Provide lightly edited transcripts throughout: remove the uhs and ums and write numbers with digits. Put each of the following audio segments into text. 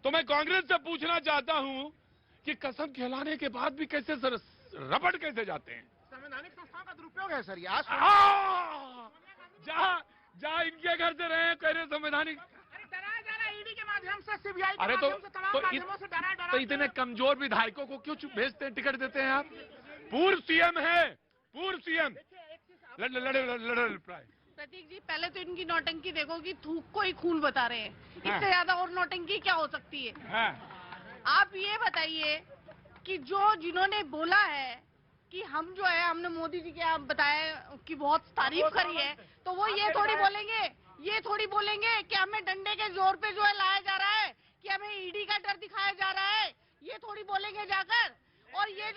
तो मैं कांग्रेस से पूछना चाहता हूं कि कसम खिलाने के बाद भी कैसे रबड़ कैसे जाते हैं? संवैधानिक संस्थाओं का दुरुपयोग है सर ये। आज जहां इनके घर से रहे कह रहे संवैधानिक। डराया जा रहा है ईडी के माध्यम से, सीबीआई के अरे माध्यम से, तमाम माध्यमों से तो इतने कमजोर विधायकों को क्यों भेजते हैं, टिकट देते हैं आप? पूर्व सीएम है, पूर्व सीएम लड़े। प्रतीक जी, पहले तो इनकी नौटंकी देखो कि थूक को ही खून बता रहे हैं। इससे ज्यादा और नौटंकी क्या हो सकती है? आप ये बताइए कि जिन्होंने बोला है कि हम जो है, हमने मोदी जी के आप बताया कि बहुत तारीफ करी है, तो वो ये थोड़ी बोलेंगे कि हमें डंडे के जोर पे जो है लाया जा रहा है, कि हमें ईडी का डर दिखाया जा रहा है, ये थोड़ी बोलेंगे जाकर। और ये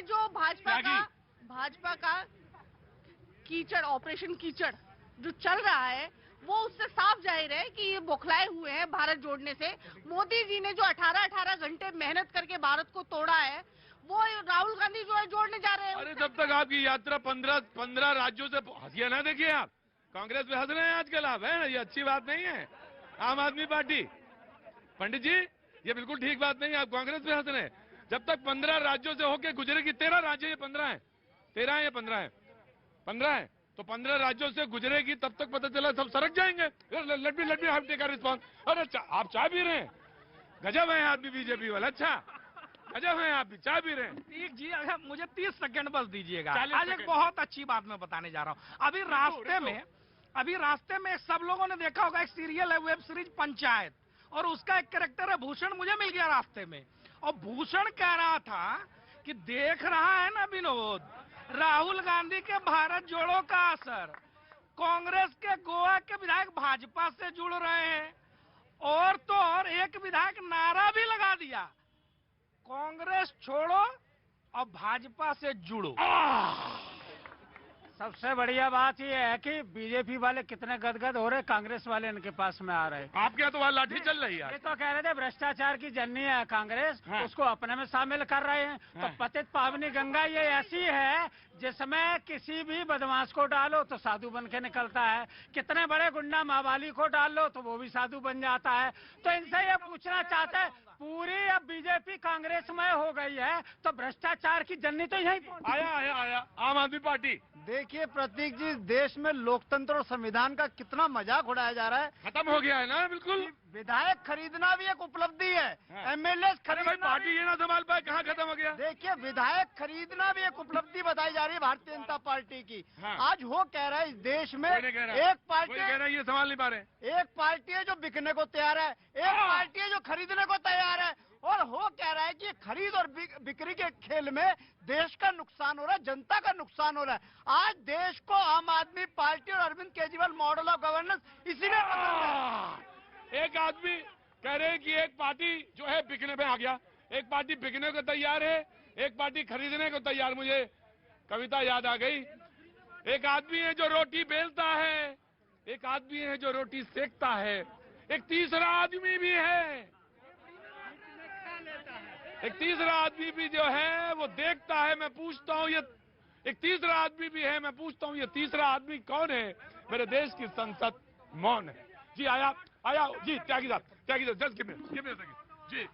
जो भाजपा का कीचड़, ऑपरेशन कीचड़ जो चल रहा है, वो उससे साफ जाहिर है कि ये बौखलाए हुए हैं भारत जोड़ने से। मोदी जी ने जो 18 घंटे मेहनत करके भारत को तोड़ा है, वो राहुल गांधी जो है जोड़ने जा रहे हैं। अरे जब तक आपकी यात्रा 15 राज्यों से, हंसिए ना, देखिए आप कांग्रेस में हंस रहे हैं आजकल आप, है ना? ये अच्छी बात नहीं है। आम आदमी पार्टी, पंडित जी ये बिल्कुल ठीक बात नहीं है, आप कांग्रेस में हंस रहे हैं। जब तक 15 राज्यों से होकर गुजरेगी, 13 राज्य, ये 15 है, 13 है या 15 है, 15 है, तो 15 राज्यों से गुजरेगी, तब तक पता चला सब सरक जाएंगे। Let me have take a response. अरे आप चाय पी रहे हैं, गजब है आदमी बीजेपी वाला। अच्छा गजब है, आप भी चाय पी रहे हैं। प्रतीक जी, अगर मुझे 30 सेकंड बस दीजिएगा। 40 आज एक बहुत अच्छी बात मैं बताने जा रहा हूँ। अभी रास्ते में सब लोगों ने देखा होगा, एक सीरियल है, वेब सीरीज पंचायत, और उसका एक कैरेक्टर है भूषण, मुझे मिल गया रास्ते में। और भूषण कह रहा था कि देख रहा है ना विनोद, राहुल गांधी के भारत जोड़ो का असर, कांग्रेस के गोवा के विधायक भाजपा से जुड़ रहे हैं, और तो और एक विधायक नारा भी लगा दिया, कांग्रेस छोड़ो और भाजपा से जुड़ो। सबसे बढ़िया बात यह है कि बीजेपी वाले कितने गदगद हो रहे, कांग्रेस वाले इनके पास में आ रहे हैं। आपके यहाँ तो वहाँ लाठी चल रही है। ये तो कह रहे थे भ्रष्टाचार की जननी है कांग्रेस, उसको अपने में शामिल कर रहे हैं। तो पतित पावनी गंगा ये ऐसी है जिसमें किसी भी बदमाश को डालो तो साधु बन के निकलता है, कितने बड़े गुंडा मावाली को डाल लो तो वो भी साधु बन जाता है। तो इनसे ये पूछना चाहते हैं, पूरी अब बीजेपी कांग्रेसमय हो गई है, तो भ्रष्टाचार की जननी तो यही आया आम आदमी पार्टी। देखिए प्रतीक जी, देश में लोकतंत्र और संविधान का कितना मजाक उड़ाया जा रहा है। खत्म हो गया है ना बिल्कुल। विधायक खरीदना भी एक उपलब्धि है, एमएलए खरीदना। पार्टी ये ना संभाल पाए, कहाँ खत्म हो गया? देखिए विधायक खरीदना भी एक उपलब्धि बताई जा रही है भारतीय जनता पार्टी की। आज हो कह रहा है इस देश में एक पार्टी कह रहा है ये संभाल नहीं पा रहे। एक पार्टी है जो बिकने को तैयार है, एक पार्टी है जो खरीदने को तैयार है, और हो कह रहा है कि खरीद और बिक्री के खेल में देश का नुकसान हो रहा है, जनता का नुकसान हो रहा है। आज देश को आम आदमी पार्टी और Arvind Kejriwal model of governance इसीलिए पसंद है। एक आदमी कह रहे हैं कि एक पार्टी जो है बिकने पे आ गया, एक पार्टी बिकने को तैयार है, एक पार्टी खरीदने को तैयार। मुझे कविता याद आ गई। एक आदमी है जो रोटी बेलता है, एक आदमी है जो रोटी सेकता है, एक तीसरा आदमी भी है, एक तीसरा आदमी भी जो है वो देखता है। मैं पूछता हूँ, ये एक तीसरा आदमी भी है, मैं पूछता हूँ ये तीसरा आदमी कौन है? मेरे देश की संसद मौन है। जी आया जी, त्यागी साहब जस्ट गिव मी जी।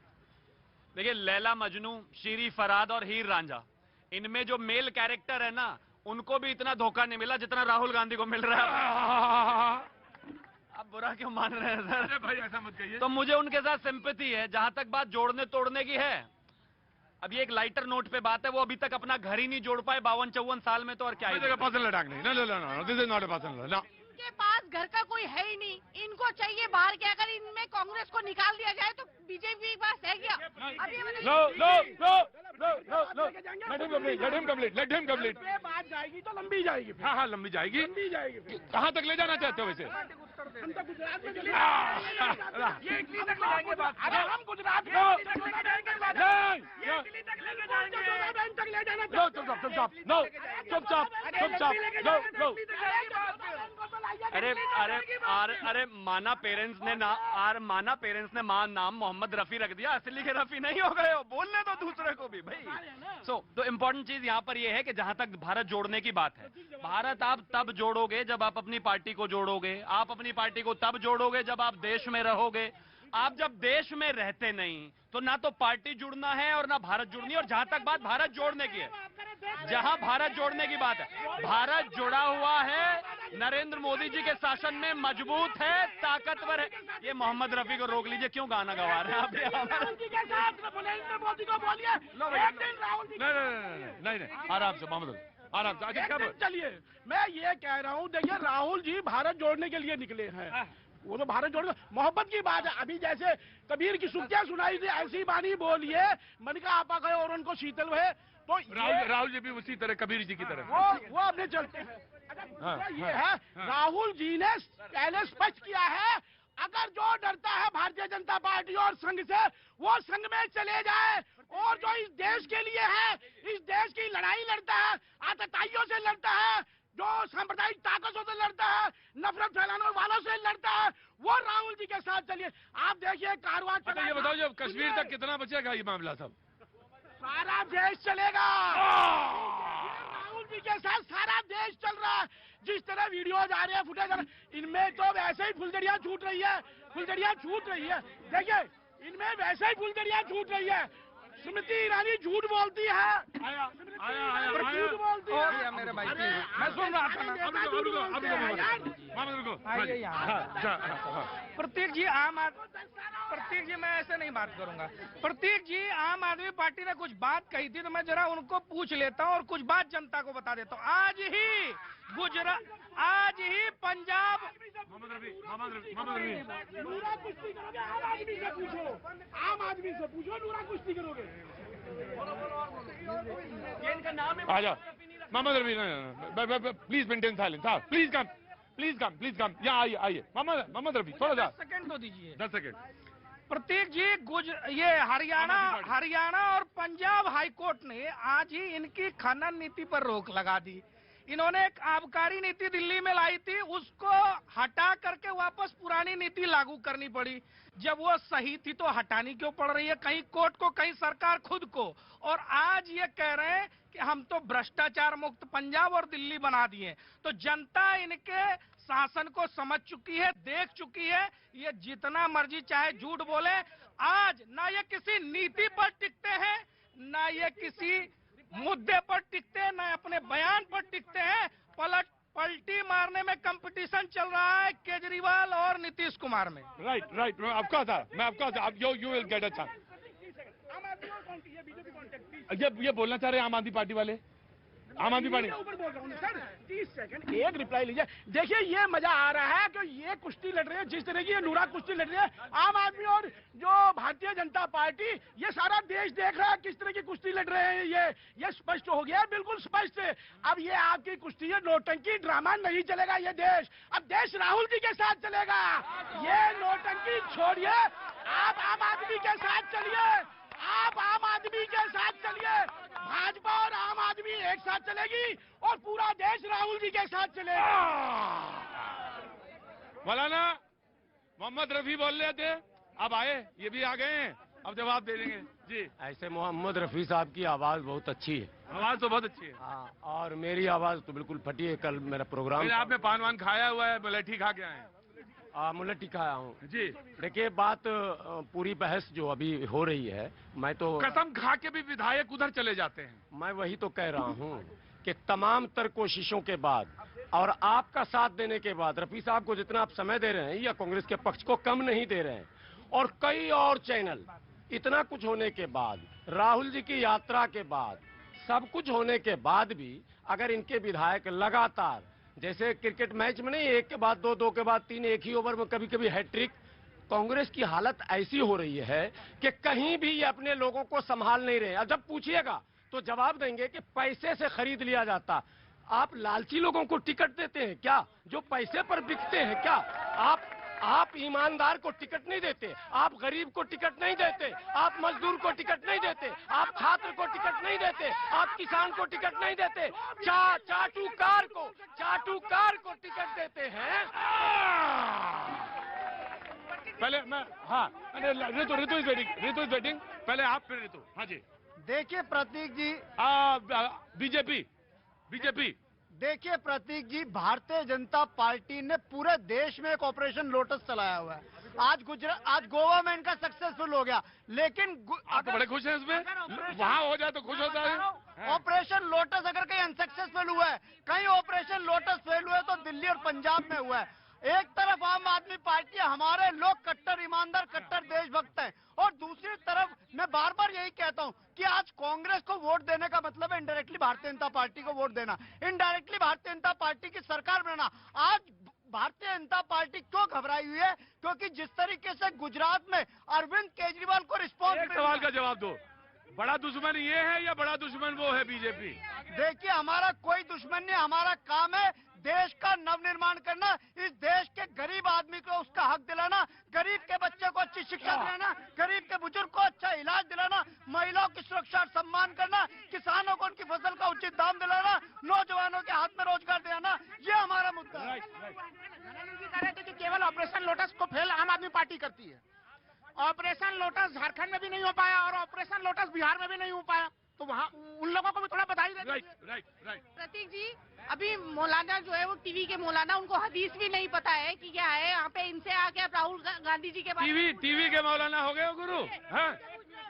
देखिए, लैला मजनू, शीरी फराद और हीर रांझा, इनमें जो मेल कैरेक्टर है ना, उनको भी इतना धोखा नहीं मिला जितना राहुल गांधी को मिल रहा है। आप बुरा क्यों मान रहे हैं सर? अरे भाई ऐसा मत कहिए। तो मुझे उनके साथ सिंपैथी है। जहां तक बात जोड़ने तोड़ने की है, अब ये एक लाइटर नोट पे बात है, वो अभी तक अपना घर ही नहीं जोड़ पाए 52-54 साल में, तो और क्या है? पर्सनल अटैक नहीं, no, this is not a personal, no. इनके पास घर का कोई है ही नहीं, इनको चाहिए बाहर के। अगर इनमें कांग्रेस को निकाल दिया जाए तो बीजेपी के पास है क्या? अभी लेट हिम कंप्लीट। बात जाएगी तो लंबी जाएगी। हाँ लंबी जाएगी। कहाँ तक ले जाना चाहते हो वैसे? हम तो गुजरात में चले ये इटली तक ले जाएंगे बात। अरे हम गुजरात में अरे माना पेरेंट्स ने नाम मोहम्मद रफी रख दिया, असली के रफी नहीं हो गए हो, बोलने दो दूसरे को भी भाई। तो इम्पोर्टेंट चीज यहाँ पर ये है कि जहां तक भारत जोड़ने की बात है, भारत आप तब जोड़ोगे जब आप अपनी पार्टी को जोड़ोगे, आप अपनी पार्टी को तब जोड़ोगे जब आप देश में रहोगे। आप जब देश में रहते नहीं तो ना तो पार्टी जुड़ना है और ना भारत जुड़नी है। और जहां तक बात भारत जोड़ने की है, जहां भारत जोड़ने की बात है, भारत जुड़ा हुआ है, नरेंद्र मोदी जी के शासन में मजबूत है, ताकतवर है। ये मोहम्मद रफी को रोक लीजिए, क्यों गाना गा रहे हैं आप? नहीं, आराम से मोहम्मद, आराम से। आगे क्या बोल? चलिए, मैं ये कह रहा हूँ, देखिए राहुल जी भारत जोड़ने के लिए निकले हैं, वो तो भारत जोड़ने, मोहब्बत की बात है। अभी जैसे कबीर की सुक्तियां सुनाई थी, ऐसी बानी बोलिए, मन का आपा गए और उनको शीतल हुए। तो राहुल जी भी उसी तरह कबीर जी की तरह वो अपने चलते हैं। ये है, राहुल जी ने पहले स्पष्ट किया है, अगर जो डरता है भारतीय जनता पार्टी और संघ से, वो संघ में चले जाए, और जो इस देश के लिए है, इस देश की लड़ाई लड़ता है, आतताइयों से लड़ता है, जो सांप्रदायिक ताकतों से लड़ता है, नफरत फैलाने वालों से लड़ता है, वो राहुल जी के साथ चलिए। आप देखिए कारवां। अच्छा ये बताओ, जब कश्मीर तक कितना बचेगा ये मामला सब? सारा देश चलेगा। राहुल जी के साथ सारा देश चल रहा है। जिस तरह वीडियोज आ रहे हैं, फुटेज आ रहे हैं, इनमें तो वैसे ही फुलझड़ियां छूट रही है, फुलझड़ियां छूट रही है। देखिए, इनमें वैसे ही फुलझड़ियां छूट रही है। स्मृति ईरानी झूठ बोलती है, झूठ बोलती है मेरे भाई। मैं सुन रहा था ना। प्रतीक जी प्रतीक जी, मैं ऐसे नहीं बात करूंगा। प्रतीक जी, आम आदमी पार्टी ने कुछ बात कही थी, तो मैं जरा उनको पूछ लेता हूँ और कुछ बात जनता को बता देता हूँ। आज ही पंजाब, मोहम्मद रफी नूरा कुश्ती करोगे, आम आदमी से पूछो, आम आदमी से पूछो, नूरा कुश्ती करोगे। इनका नाम है आ जाओ Mohammad Rafi, please maintain silence. हाँ, प्लीज कम, यहाँ आइए मोहम्मद रफी, थोड़ा सा 10 सेकंड तो दीजिए। 10 सेकंड। प्रतीक जी, ये हरियाणा और पंजाब हाईकोर्ट ने आज ही इनकी खनन नीति पर रोक लगा दी। इन्होंने एक आबकारी नीति दिल्ली में लाई थी, उसको हटा करके वापस पुरानी नीति लागू करनी पड़ी। जब वो सही थी तो हटानी क्यों पड़ रही है, कहीं कोर्ट को, कहीं सरकार खुद को। और आज ये कह रहे हैं कि हम तो भ्रष्टाचार मुक्त पंजाब और दिल्ली बना दिए। तो जनता इनके शासन को समझ चुकी है, देख चुकी है। ये जितना मर्जी चाहे झूठ बोले, आज ना ये किसी नीति पर टिकते हैं, ना ये किसी मुद्दे पर टिकते हैं, ना अपने बयान पर टिकते हैं। पलटी मारने में कंपटीशन चल रहा है केजरीवाल और नीतीश कुमार में। राइट, मैं आपका था, you will get a chance. ये बोलना चाह रहे हैं आम आदमी पार्टी वाले, आम आदमी पार्टी ऊपर बोल रहा हूँ सर, 30 सेकंड एक रिप्लाई लीजिए। देखिए, ये मजा आ रहा है कि ये कुश्ती लड़ रहे हैं, जिस तरह की ये नूरा कुश्ती लड़ रही है आम आदमी और जो भारतीय जनता पार्टी, ये सारा देश देख रहा है किस तरह की कुश्ती लड़ रहे हैं। ये स्पष्ट हो गया है, बिल्कुल स्पष्ट है। अब ये आपकी कुश्ती है, नौटंकी ड्रामा नहीं चलेगा ये देश। अब देश राहुल जी के साथ चलेगा। ये नौटंकी छोड़िए, आप आम आदमी के साथ चलिए, आप आम आदमी के साथ चलिए। भाजपा और आम आदमी एक साथ चलेगी और पूरा देश राहुल जी के साथ चलेगा। मौलाना मोहम्मद रफी बोल रहे थे, अब आए, ये भी आ गए हैं, अब जवाब दे देंगे जी। ऐसे मोहम्मद रफी साहब की आवाज बहुत अच्छी है। आवाज तो बहुत अच्छी है। हाँ, और मेरी आवाज तो बिल्कुल फटी है। कल मेरा प्रोग्राम, आपने पान वान खाया हुआ है, मुलट्ठी खा के आए हैं? मुलट्ठी खाया हूँ जी। देखिए, बात पूरी बहस जो अभी हो रही है, मैं तो कसम खा के भी विधायक उधर चले जाते हैं। मैं वही तो कह रहा हूँ कि तमाम तर कोशिशों के बाद और आपका साथ देने के बाद, रफी साहब को जितना आप समय दे रहे हैं या कांग्रेस के पक्ष को कम नहीं दे रहे हैं, और कई और चैनल, इतना कुछ होने के बाद, राहुल जी की यात्रा के बाद, सब कुछ होने के बाद भी अगर इनके विधायक लगातार, जैसे क्रिकेट मैच में नहीं, एक के बाद दो, दो के बाद तीन, एक ही ओवर में कभी कभी हैट्रिक, कांग्रेस की हालत ऐसी हो रही है कि कहीं भी ये अपने लोगों को संभाल नहीं रहे। अब जब पूछिएगा तो जवाब देंगे कि पैसे से खरीद लिया जाता। आप लालची लोगों को टिकट देते हैं क्या, जो पैसे पर बिकते हैं क्या? आप ईमानदार को टिकट नहीं देते, आप गरीब को टिकट नहीं देते, आप मजदूर को टिकट नहीं देते, आप छात्र को टिकट नहीं देते, आप किसान को टिकट नहीं देते, चाटुकार को टिकट देते हैं। पहले मैं, हाँ, ऋतु इज वेटिंग, पहले आप, फिर ऋतु। हाँ जी। देखिए प्रतीक जी, बीजेपी, देखिए प्रतीक जी, भारतीय जनता पार्टी ने पूरे देश में एक ऑपरेशन लोटस चलाया हुआ है। आज गोवा में इनका सक्सेसफुल हो गया, लेकिन आप तो बड़े खुश हैं इसमें, वहां हो जाए तो खुश होता है। ऑपरेशन लोटस अगर कहीं अनसक्सेसफुल हुआ है, कहीं ऑपरेशन लोटस फेल हुआ है तो दिल्ली और पंजाब में हुआ है। एक तरफ आम आदमी पार्टी, हमारे लोग कट्टर ईमानदार, कट्टर देशभक्त हैं, और दूसरी तरफ मैं बार बार यही कहता हूं कि आज कांग्रेस को वोट देने का मतलब है इनडायरेक्टली भारतीय जनता पार्टी को वोट देना, इनडायरेक्टली भारतीय जनता पार्टी की सरकार बनाना। आज भारतीय जनता पार्टी क्यों घबराई हुई है? क्योंकि जिस तरीके से गुजरात में अरविंद केजरीवाल को रिस्पॉन्स, एक सवाल का जवाब दो, बड़ा दुश्मन ये है या बड़ा दुश्मन वो है बीजेपी? देखिए, हमारा कोई दुश्मन नहीं, हमारा काम है देश का नवनिर्माण करना, इस देश के गरीब आदमी को उसका हक दिलाना, गरीब के बच्चे को अच्छी शिक्षा दिलाना, गरीब के बुजुर्ग को अच्छा इलाज दिलाना, महिलाओं की सुरक्षा और सम्मान करना, किसानों को उनकी फसल का उचित दाम दिलाना, नौजवानों के हाथ में रोजगार दिलाना, ये हमारा मुद्दा है। जी कह रहे थे कि केवल ऑपरेशन लोटस को फेल आम आदमी पार्टी करती है। ऑपरेशन लोटस झारखंड में भी नहीं हो पाया और ऑपरेशन लोटस बिहार में भी नहीं हो पाया, तो वहाँ उन लोगों को भी थोड़ा बधाई देते हैं। राइट। प्रतीक जी, अभी मौलाना जो है वो टीवी के मौलाना, उनको हदीस भी नहीं पता है कि क्या है। यहाँ पे इनसे आके आप राहुल गांधी जी के बारे टीवी के मौलाना हो गए हो गुरु। हाँ।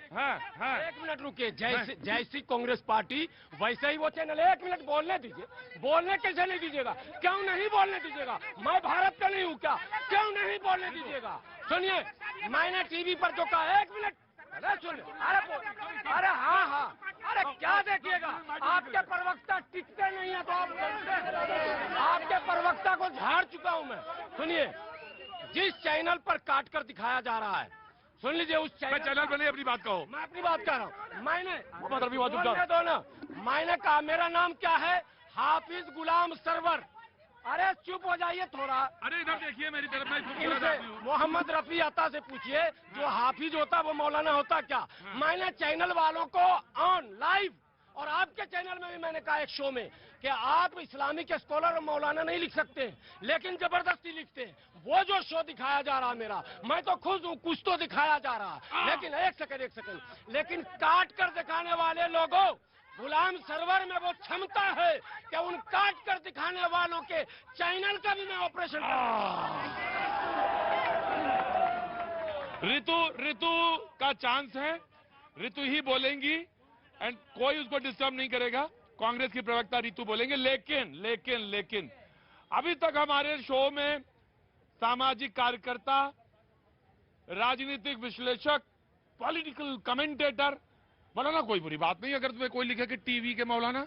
एक मिनट रुकिए, जैसी कांग्रेस पार्टी वैसे ही वो चैनल। एक मिनट बोलने दीजिए, बोलने कैसे नहीं दीजिएगा? क्यों नहीं बोलने दीजिएगा? मैं भारत का नहीं हूँ क्या? क्यों नहीं बोलने दीजिएगा? सुनिए, मैंने टीवी पर जो कहा, एक मिनट, अरे सुनिए, अरे हाँ, अरे क्या देखिएगा, आपके प्रवक्ता टिकते नहीं है तो आपके प्रवक्ता को झाड़ चुका हूँ मैं। सुनिए, जिस चैनल पर काट कर दिखाया जा रहा है, सुन लीजिए, उस चैनल पर नहीं, अपनी बात कहो। मैं अपनी बात कर रहा हूँ। मैंने कहा मेरा नाम क्या है? हाफिज गुलाम सरवर। अरे चुप हो जाइए थोड़ा। अरे इधर देखिए मेरी तरफ, मैं मोहम्मद रफी अता से पूछिए, जो हाफिज होता वो मौलाना होता क्या? मैंने चैनल वालों को ऑन लाइव, और आपके चैनल में भी मैंने कहा एक शो में कि आप इस्लामिक स्कॉलर और मौलाना नहीं लिख सकते, लेकिन जबरदस्ती लिखते हैं। वो जो शो दिखाया जा रहा मेरा, मैं तो खुश हूँ, कुछ तो दिखाया जा रहा, लेकिन एक सेकंड, लेकिन काट कर दिखाने वाले लोगों, गुलाम सरवर में वो क्षमता है कि उन काट कर दिखाने वालों के चैनल का भी मैं ऑपरेशन ऋतु का चांस है, ऋतु ही बोलेंगी एंड कोई उसको डिस्टर्ब नहीं करेगा। कांग्रेस की प्रवक्ता ऋतु बोलेंगे, लेकिन अभी तक हमारे शो में सामाजिक कार्यकर्ता, राजनीतिक विश्लेषक, पॉलिटिकल कमेंटेटर, मौलाना कोई बुरी बात नहीं अगर तुम्हें कोई लिखे कि टीवी के मौलाना,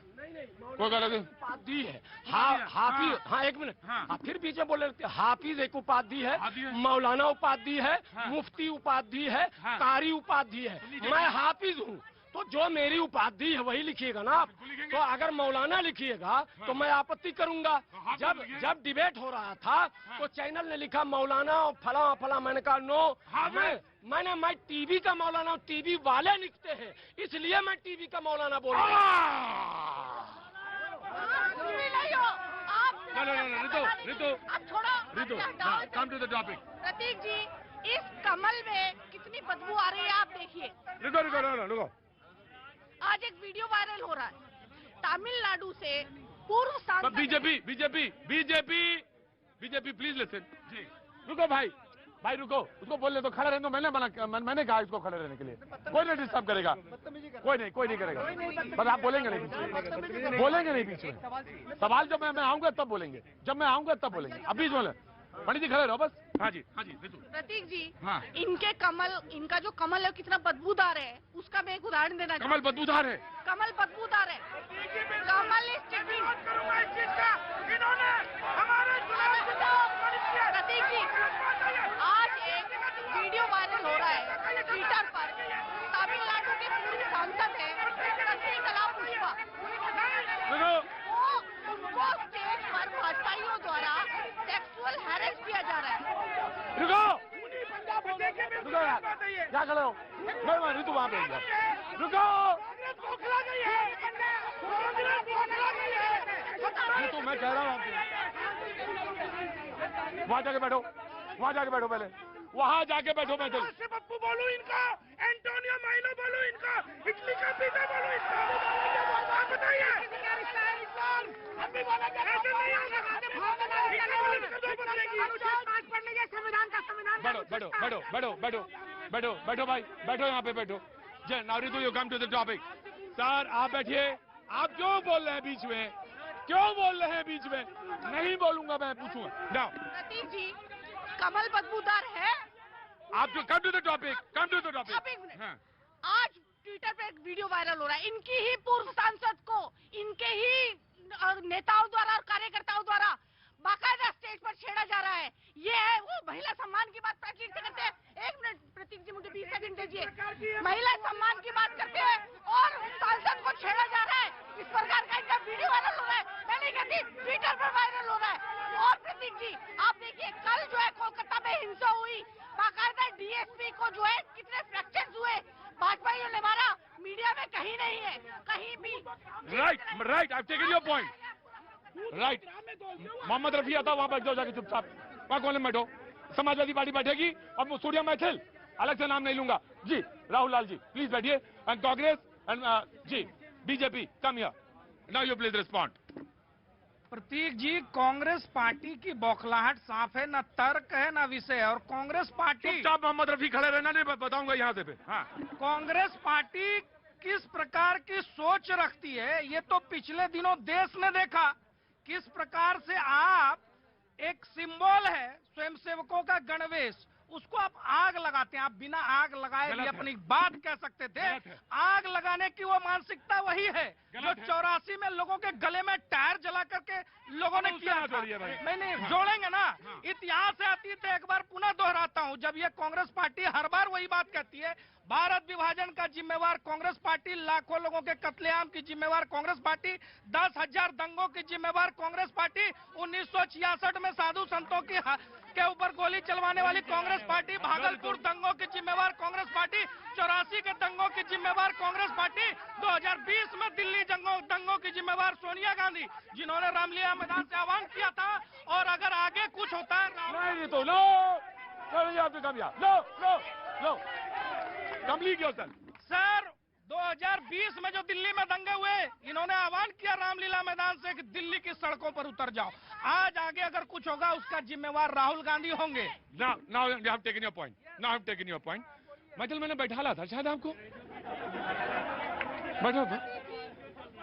कोई गलत उपाधि है। हाफिज, हाँ एक मिनट, फिर पीछे बोल रहे थे। हाफिज एक उपाधि है, मौलाना उपाधि है, मुफ्ती उपाधि है, कारी उपाधि है। मैं हाफिज हूँ, तो जो मेरी उपाधि है वही लिखिएगा ना आप। तो अगर मौलाना लिखिएगा तो मैं आपत्ति करूंगा। जब डिबेट हो रहा था तो चैनल ने लिखा मौलाना और फला, मैंने कहा नो, मैं टीवी का मौलाना हूँ, टीवी वाले लिखते हैं, इसलिए मैं टीवी का मौलाना बोल रहा हूँ। ऋतु, कम टू द टॉपिक। प्रतीक जी, इस कमल में कितनी बदबू आ रही है आप देखिए। रुको। आज एक वीडियो वायरल हो रहा है, तमिलनाडु से पूर्व सांसद बीजेपी प्लीज लिसन। रुको भाई रुको, उसको बोलने तो, खड़ा रहने दो। मैंने कहा इसको खड़े रहने के लिए, कोई नहीं डिस्टर्ब करेगा, कोई नहीं करेगा, बस आप बोलेंगे नहीं बीच में। सवाल जब मैं आऊंगा तब बोलेंगे, अब बीच में पंडित जी खड़े रहो बस। हाँ जी प्रतीक जी, इनके कमल, इनका जो कमल है कितना बदबूदार है, उसका मैं एक उदाहरण देना चाहूँ। कमल बदबूदार है। कमल प्रतीक जी, आज एक वीडियो वायरल हो रहा है ट्विटर पर, तमिलनाडु के पूर्व सांसद है शशिकला पुष्पा, उनको स्टेज पर भाजपाइयों द्वारा सेक्सुअल हैरेस किया जा रहा है। रुको यार, क्या खड़े हो? मैं ऋतु वहां पे रुको। ऋतु मैं कह रहा हूँ वहां जाके बैठो पहले, वहां जाके बैठो। मैं पप्पू बोलू इनका, एंटोनियो माइनो बोलू इनका, इटली का पिज्जा बोलू इनका, आप बताइए। हम भी बोलेंगे। ऐसे नहीं होगा। संविधान का संविधान। बैठो बैठो बैठो बैठो बैठो बैठो बैठो भाई, बैठो यहाँ पे बैठो। जय नावरितु, you come to the topic. Sir आप बैठिए। आप क्यों बोल रहे हैं बीच में? क्यों बोल रहे हैं बीच में? नहीं बोलूंगा, मैं पूछूंगा। नाउ प्रतीक जी, कमल बदबूदार है। आप जो come to the topic, come to the आप एक टॉपिक। मिनट। हाँ आज ट्विटर पे एक वीडियो वायरल हो रहा है, इनकी ही पूर्व सांसद को इनके ही नेताओं द्वारा और कार्यकर्ताओं द्वारा बाकायदा स्टेज पर छेड़ा जा रहा है। ये है वो महिला सम्मान की बात प्रतीक से करते हैं। एक मिनट प्रतीक जी, मुझे 20 सेकंड दीजिए। महिला सम्मान की बात करते हैं और सांसद को छेड़ा जा रहा है। इस प्रकार का इनका वीडियो वायरल हो रहा है। मैं नहीं कहती, ट्विटर पर वायरल हो रहा है। और प्रतीक जी आप देखिए, कल जो है कोलकाता में हिंसा हुई, बाकायदा डीएसपी को जो है कितने फ्रैक्चर्स हुए, भाजपाइयों ने मारा, मीडिया में कहीं नहीं है, कहीं भी। Right right, I taken your point. Right, Mohammad Rafi आता, वहां बैठ जाओ जाके चुपचाप, वहां कोने में बैठो। समाजवादी पार्टी बैठेगी और सूर्या मैथिल, अलग से नाम नहीं लूंगा जी, राहुल लाल जी प्लीज बैठिए। And Congress and ji BJP come here, now you please respond. Prateek ji, Congress party की बौखलाहट साफ है, न तर्क है न विषय है। और कांग्रेस पार्टी, चुपचाप मोहम्मद रफी खड़े रहना, नहीं बताऊंगा यहाँ से। हाँ कांग्रेस पार्टी किस प्रकार की सोच रखती है, ये तो पिछले दिनों देश ने देखा। किस प्रकार से आप एक सिंबल है स्वयंसेवकों का गणवेश, उसको आप आग लगाते हैं। आप बिना आग लगाए भी अपनी बात कह सकते थे। आग लगाने की वो मानसिकता वही है जो 84 में लोगों के गले में टायर जला करके लोगों ने किया था। नहीं जोड़ेंगे ना, इतिहास से अतीत है। एक बार पुनः दोहराता हूँ, जब ये कांग्रेस पार्टी हर बार वही बात कहती है, भारत विभाजन का जिम्मेवार कांग्रेस पार्टी, लाखों लोगों के कत्लेआम की जिम्मेवार कांग्रेस पार्टी, 10,000 दंगों की जिम्मेवार कांग्रेस पार्टी, 1966 में साधु संतों की के ऊपर गोली चलवाने वाली कांग्रेस पार्टी, भागलपुर दंगों की जिम्मेवार कांग्रेस पार्टी, 84 के दंगों की जिम्मेवार कांग्रेस पार्टी, 2020 में दिल्ली दंगों की जिम्मेवार सोनिया गांधी, जिन्होंने रामलीला मैदान से आह्वान किया था। और अगर आगे कुछ होता है नहीं तो लो कंप्लीट योरसेल्फ। सर 2020 में जो दिल्ली में दंगे हुए, इन्होंने आह्वान किया रामलीला मैदान से कि दिल्ली की सड़कों पर उतर जाओ। आज आगे अगर कुछ होगा उसका जिम्मेवार राहुल गांधी होंगे। Now you have taken your point. Now I have taken your point. Maithil मैंने बैठा था शायद आपको, बैठो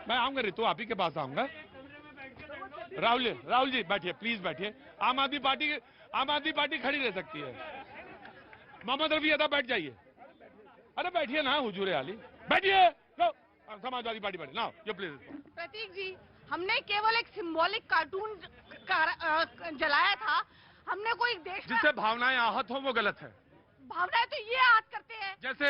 मैं आऊंगा रितु, आप ही के पास आऊंगा। राहुल जी बैठिए, प्लीज बैठिए। आम आदमी पार्टी खड़ी रह सकती है। मोहम्मद रफी अदा बैठ जाइए। अरे बैठिए ना हुजूर आली, बैठिए। लो समाजवादी पार्टी बैठे ना, ये प्लीज। प्रतीक जी, हमने केवल एक सिंबॉलिक कार्टून जलाया था, हमने कोई देश जिससे भावनाएं आहत हो वो गलत है। भावनाएं तो ये आहत करते हैं। जैसे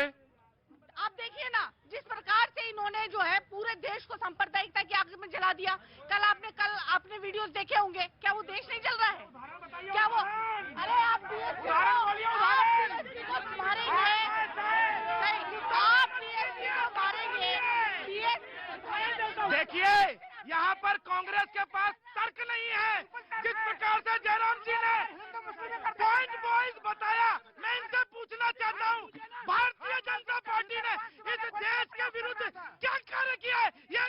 आप देखिए ना, जिस प्रकार से इन्होंने जो है पूरे देश को सांप्रदायिकता की आग में जला दिया। कल आपने वीडियोस देखे होंगे, क्या वो देश नहीं जल रहा है? क्या वो, अरे आप डीएसपी को मारेंगे, आप डीएसपी को मारेंगे। देखिए, यहाँ पर कांग्रेस के पास तर्क नहीं है। जिस प्रकार से जयराम जी ने पॉइंट वाइज बताया, मैं इनसे पूछना चाहता हूँ, भारतीय जनता पार्टी ने इस देश के विरुद्ध क्या कार्य किया है? ये